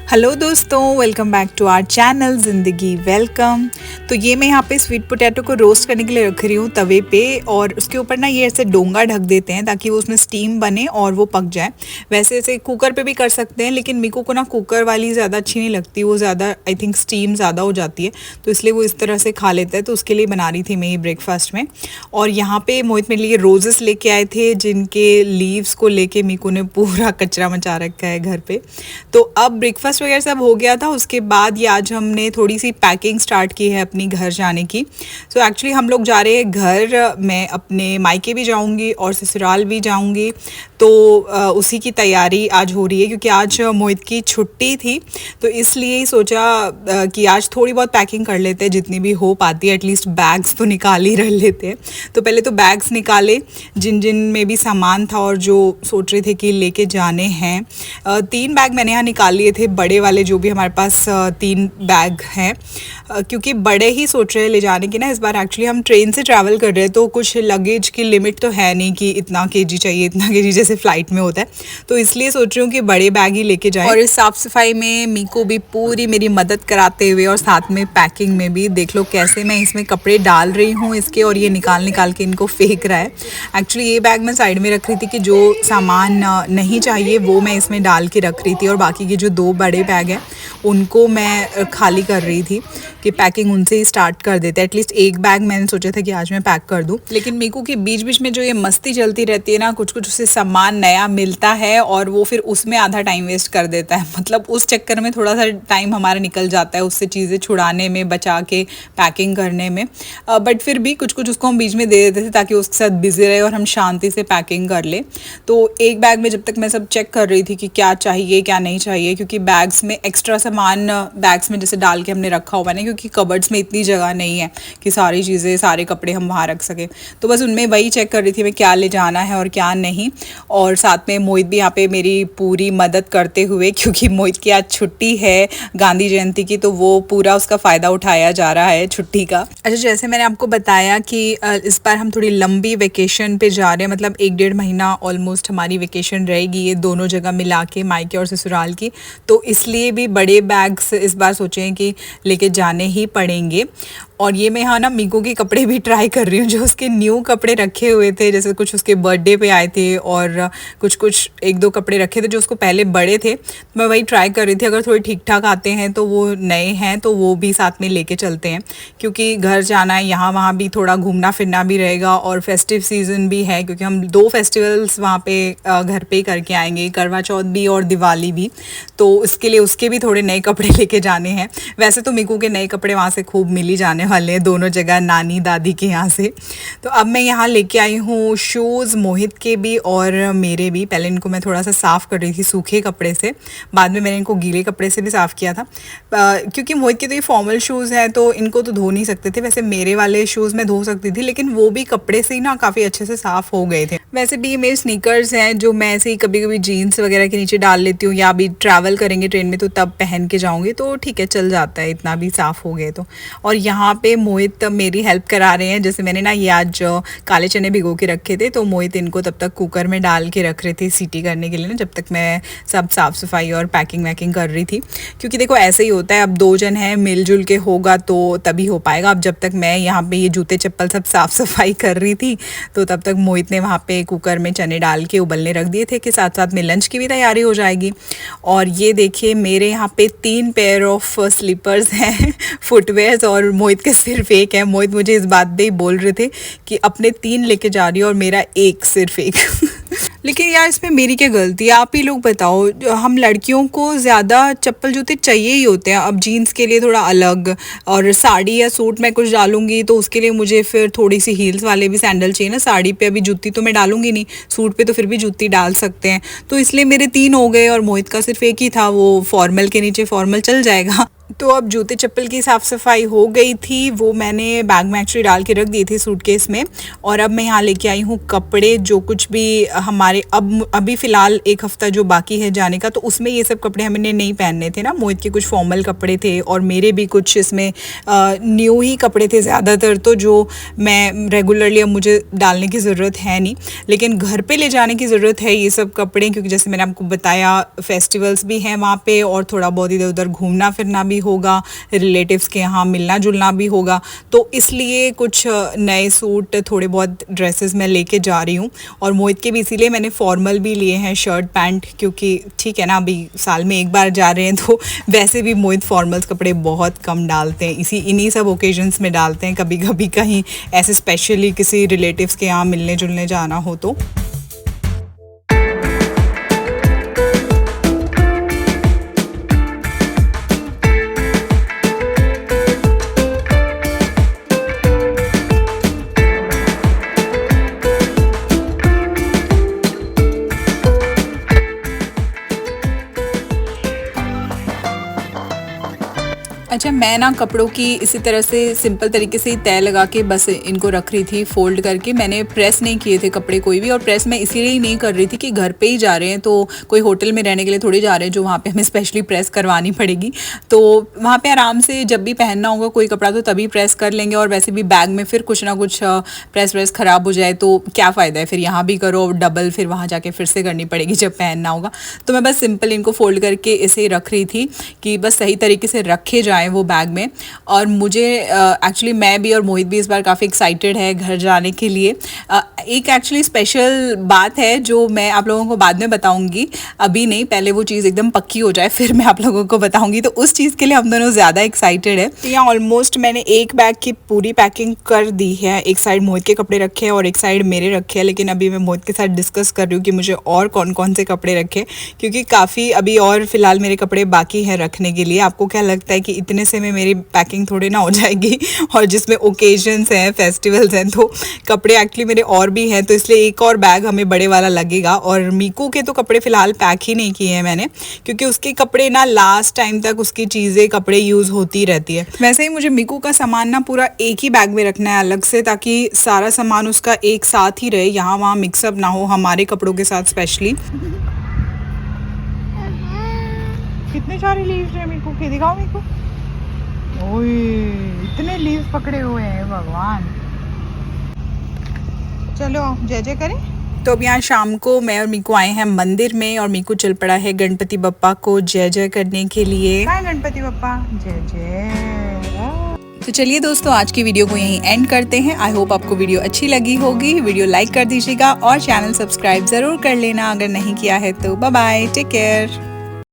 Hello दोस्तों, welcome back to our channel Zindagi welcome. तो ये मैं यहाँ पे स्वीट पोटैटो को रोस्ट करने के लिए रख रही हूँ तवे पे, और उसके ऊपर ना ये ऐसे डोंगा ढक देते हैं ताकि वो उसमें स्टीम बने और वो पक जाए। वैसे ऐसे कुकर पे भी कर सकते हैं, लेकिन मेरे को ना कुकर वाली ज़्यादा अच्छी नहीं लगती, वो ज़्यादा आई थिंक स्टीम ज़्यादा हो जाती है, तो इसलिए वो इस तरह से खा लेता है। तो उसके लिए बना रही थी मैं ये ब्रेकफास्ट में। और यहाँ पे मोहित मेरे लिए रोजेस लेके आए थे, जिनके लीव्स को लेके मीकू ने पूरा कचरा मचा रखा है घर पे। तो अब ब्रेकफास्ट वगैरह सब हो गया था। उसके बाद ये आज हमने थोड़ी सी पैकिंग स्टार्ट की है अपनी घर जाने की। सो एक्चुअली हम लोग जा रहे हैं घर। मैं अपने मायके भी जाऊंगी और ससुराल भी जाऊंगी, तो उसी की तैयारी आज हो रही है, क्योंकि आज मोहित की छुट्टी थी। तो इसलिए ही सोचा कि आज थोड़ी बहुत पैकिंग कर लेते हैं, जितनी भी हो पाती है। एटलीस्ट बैग्स तो निकाल ही रह लेते हैं। तो पहले तो बैग्स निकाले जिन जिन में भी सामान था और जो सोच रहे थे कि लेके जाने हैं। 3 बैग मैंने यहाँ निकाल लिए थे, बड़े वाले जो भी हमारे पास 3 बैग हैं, क्योंकि बड़े ही सोच रहे हैं ले जाने की ना। इस बार एक्चुअली हम ट्रेन से ट्रैवल कर रहे हैं, तो कुछ लगेज की लिमिट तो है नहीं कि इतना केजी चाहिए, इतना केजी जैसे फ़्लाइट में होता है। तो इसलिए सोच रही हूँ कि बड़े बैग ही लेके जाएं। और इस साफ़ सफाई में मीको भी पूरी मेरी मदद कराते हुए, और साथ में पैकिंग में भी देख लो कैसे मैं इसमें कपड़े डाल रही हूँ इसके, और ये निकाल निकाल के इनको फेंक रहा है। एक्चुअली ये बैग मैं साइड में रख रही थी कि जो सामान नहीं चाहिए वो मैं इसमें डाल के रख रही थी, और बाकी के जो 2 बड़े बैग हैं उनको मैं खाली कर रही थी कि पैकिंग उनसे ही स्टार्ट कर देते। एटलीस्ट एक बैग मैंने सोचा था कि आज मैं पैक कर दूं, लेकिन मीकू की बीच बीच में जो ये मस्ती चलती रहती है ना, कुछ कुछ उससे सामान नया मिलता है और वो फिर उसमें आधा टाइम वेस्ट कर देता है। मतलब उस चक्कर में थोड़ा सा टाइम हमारा निकल जाता है, उससे चीज़ें छुड़ाने में, बचा के पैकिंग करने में। बट फिर भी कुछ कुछ उसको हम बीच में दे देते थे ताकि उसके साथ बिजी रहे और हम शांति से पैकिंग कर ले। तो एक बैग में जब तक मैं सब चेक कर रही थी कि क्या चाहिए क्या नहीं चाहिए, क्योंकि बैग्स में एक्स्ट्रा सामान बैग्स में जैसे डाल के हमने रखा हुआ है ना, क्योंकि कबर्ड्स में इतनी जगह नहीं है कि सारी चीज़ें, सारे कपड़े हम वहाँ रख सकें। तो बस उनमें वही चेक कर रही थी मैं क्या ले जाना है और क्या नहीं। और साथ में मोहित भी यहाँ पे मेरी पूरी मदद करते हुए, क्योंकि मोहित की आज छुट्टी है गांधी जयंती की, तो वो पूरा उसका फ़ायदा उठाया जा रहा है छुट्टी का। अच्छा, जैसे मैंने आपको बताया कि इस बार हम थोड़ी लंबी वेकेशन पे जा रहे हैं, मतलब 1-1.5 महीना ऑलमोस्ट हमारी वेकेशन रहेगी, ये दोनों जगह मिला के, मायके और ससुराल की। तो इसलिए भी बड़े बैग्स इस बार सोचे हैं कि लेके जाने ही पड़ेंगे। और ये मैं यहाँ ना मीको के कपड़े भी ट्राई कर रही हूँ, जो उसके न्यू कपड़े रखे हुए थे, जैसे कुछ उसके बर्थडे पे आए थे और कुछ 1-2 कपड़े रखे थे जो उसको पहले बड़े थे। तो मैं वही ट्राई कर रही थी, अगर थोड़े ठीक ठाक आते हैं तो वो नए हैं तो वो भी साथ में लेके चलते हैं, क्योंकि घर जाना है, यहाँ वहाँ भी थोड़ा घूमना फिरना भी रहेगा, और फेस्टिव सीज़न भी है, क्योंकि हम 2 फेस्टिवल्स वहाँ पे घर पे करके आएंगे, करवा चौथ भी और दिवाली भी। तो उसके लिए उसके भी थोड़े नए कपड़े लेके जाने हैं। वैसे तो मीकू के नए कपड़े वहाँ से खूब मिल ही जाने वाले हैं, दोनों जगह, नानी दादी के यहाँ से। तो अब मैं यहाँ लेके आई हूँ शूज़, मोहित के भी और मेरे भी। पहले इनको मैं थोड़ा सा साफ़ कर रही थी सूखे कपड़े से, बाद में मैंने इनको गीले कपड़े से भी साफ़ किया था, क्योंकि मोहित के तो ये फॉर्मल शूज़ हैं तो इनको तो धो नहीं सकते थे। वैसे मेरे वाले शूज़ मैं धो सकती थी, लेकिन वो भी कपड़े से ही ना काफ़ी अच्छे से साफ़ हो गए थे। वैसे भी ये मेरे स्नीकर्स हैं जो मैं ऐसे ही कभी कभी जीन्स वगैरह के नीचे डाल लेती हूँ, या अभी ट्रैवल करेंगे ट्रेन में तो तब पहन के जाऊँगी, तो ठीक है, चल जाता है, इतना भी साफ़ हो गए तो। और यहाँ पे मोहित मेरी हेल्प करा रहे हैं। जैसे मैंने ना ये आज काले चने भिगो के रखे थे, तो मोहित इनको तब तक कुकर में डाल के रख रहे थे सीटी करने के लिए ना, जब तक मैं सब साफ़ सफाई और पैकिंग वैकिंग कर रही थी। क्योंकि देखो ऐसे ही होता है, अब 2 जन हैं, मिलजुल के होगा तो तभी हो पाएगा। अब जब तक मैं यहाँ पे ये जूते चप्पल सब साफ़ सफाई कर रही थी, तो तब तक मोहित ने वहाँ पे कुकर में चने डाल के उबलने रख दिए थे, कि साथ साथ में लंच की भी तैयारी हो जाएगी। और ये देखिए मेरे यहाँ पे 3 पेयर ऑफ स्लीपर्स हैं फुटवेयर्स, और मोहित के सिर्फ एक है। मोहित मुझे इस बात पे ही बोल रहे थे कि अपने 3 लेके जा रही हो और मेरा एक, सिर्फ एक लेकिन यार इसमें मेरी क्या गलती है, आप ही लोग बताओ। हम लड़कियों को ज़्यादा चप्पल जूते चाहिए ही होते हैं। अब जीन्स के लिए थोड़ा अलग, और साड़ी या सूट मैं कुछ डालूंगी तो उसके लिए मुझे फिर थोड़ी सी हील्स वाले भी सैंडल चाहिए ना। साड़ी पे अभी जूती तो मैं डालूंगी नहीं, सूट पे तो फिर भी जूती डाल सकते हैं। तो इसलिए मेरे 3 हो गए और मोहित का सिर्फ एक ही था, वो फॉर्मल के नीचे फॉर्मल चल जाएगा। तो अब जूते चप्पल की साफ़ सफाई हो गई थी, वो मैंने बैग में एक्चुअली डाल के रख दी थी सूटकेस में। और अब मैं यहाँ लेके आई हूँ कपड़े, जो कुछ भी हमारे अभी फ़िलहाल 1 हफ़्ता जो बाकी है जाने का, तो उसमें ये सब कपड़े हमने नहीं पहनने थे ना। मोहित के कुछ फॉर्मल कपड़े थे और मेरे भी कुछ इसमें न्यू ही कपड़े थे ज़्यादातर, तो जो मैं रेगुलरली अब मुझे डालने की ज़रूरत है नहीं, लेकिन घर पे ले जाने की ज़रूरत है ये सब कपड़े, क्योंकि जैसे मैंने आपको बताया फेस्टिवल्स भी हैं वहाँ पे और थोड़ा बहुत इधर उधर घूमना फिरना भी होगा, रिलेटिव्स के यहाँ मिलना जुलना भी होगा, तो इसलिए कुछ नए सूट थोड़े बहुत ड्रेसेस मैं लेके जा रही हूँ। और मोहित के भी इसीलिए मैंने फॉर्मल भी लिए हैं, शर्ट पैंट, क्योंकि ठीक है ना, अभी साल में एक बार जा रहे हैं, तो वैसे भी मोहित फॉर्मल्स कपड़े बहुत कम डालते हैं, इन्हीं सब ओकेजन्स में डालते हैं, कभी कभी कहीं ऐसे स्पेशली किसी रिलेटिव्स के यहाँ मिलने जुलने जाना हो तो। अच्छा, मैं ना कपड़ों की इसी तरह से सिंपल तरीके से ही तय लगा के बस इनको रख रही थी फोल्ड करके। मैंने प्रेस नहीं किए थे कपड़े कोई भी, और प्रेस मैं इसीलिए ही नहीं कर रही थी कि घर पे ही जा रहे हैं, तो कोई होटल में रहने के लिए थोड़ी जा रहे हैं जो वहाँ पे हमें स्पेशली प्रेस करवानी पड़ेगी। तो वहाँ पे आराम से जब भी पहनना होगा कोई कपड़ा तो तभी प्रेस कर लेंगे, और वैसे भी बैग में फिर कुछ ना कुछ प्रेस व्रेस ख़राब हो जाए तो क्या फ़ायदा है, फिर यहाँ भी करो डबल, फिर वहाँ जाके फिर से करनी पड़ेगी जब पहनना होगा। तो मैं बस सिंपल इनको फोल्ड करके इसे रख रही थी कि बस सही तरीके से रखे जाएँ वो बैग में। और मुझे एक्चुअली मैं भी और मोहित भी इस बार काफ़ी एक्साइटेड है घर जाने के लिए। एक एक्चुअली स्पेशल बात है जो मैं आप लोगों को बाद में बताऊंगी, अभी नहीं, पहले वो चीज़ एकदम पक्की हो जाए फिर मैं आप लोगों को बताऊंगी, तो उस चीज़ के लिए हम दोनों ज़्यादा एक्साइटेड है। तो यहाँ ऑलमोस्ट मैंने एक बैग की पूरी पैकिंग कर दी है, एक साइड मोहित के कपड़े रखे हैं और एक साइड मेरे रखे हैं, लेकिन अभी मैं मोहित के साथ डिस्कस कर रही हूँ कि मुझे और कौन कौन से कपड़े रखे, क्योंकि काफ़ी अभी और फिलहाल मेरे कपड़े बाकी हैं रखने के लिए। आपको क्या लगता है कि इतने से में मेरी पैकिंग थोड़ी ना हो जाएगी, और जिसमें ओकेजन्स हैं, फेस्टिवल्स हैं, तो कपड़े एक्चुअली मेरे और भी हैं, तो इसलिए एक और बैग हमें बड़े वाला लगेगा। और मीकू के तो कपड़े फ़िलहाल पैक ही नहीं किए हैं मैंने, क्योंकि उसके कपड़े ना लास्ट टाइम तक उसकी चीज़ें कपड़े यूज़ होती रहती है। वैसे ही मुझे मीकू का सामान ना पूरा एक ही बैग में रखना है अलग से, ताकि सारा सामान उसका एक साथ ही रहे, यहाँ वहाँ मिक्सअप ना हो हमारे कपड़ों के साथ स्पेशली। कितने सारे लीव्स हैं मीकू के, दिखाओ मीकू। ओए, इतने लीव्स पकड़े हुए हैं भगवान। चलो जय जय करें। तो अब यहाँ शाम को मैं और मीकू आए हैं मंदिर में, और मीकू चल पड़ा है गणपति बप्पा को जय जय करने के लिए। हाय गणपति बप्पा जय जय। तो चलिए दोस्तों, आज की वीडियो को यहीं एंड करते हैं। आई होप आपको वीडियो अच्छी लगी होगी। वीडियो लाइक कर दीजिएगा और चैनल सब्सक्राइब ज़रूर कर लेना अगर नहीं किया है तो। Bye bye, take care.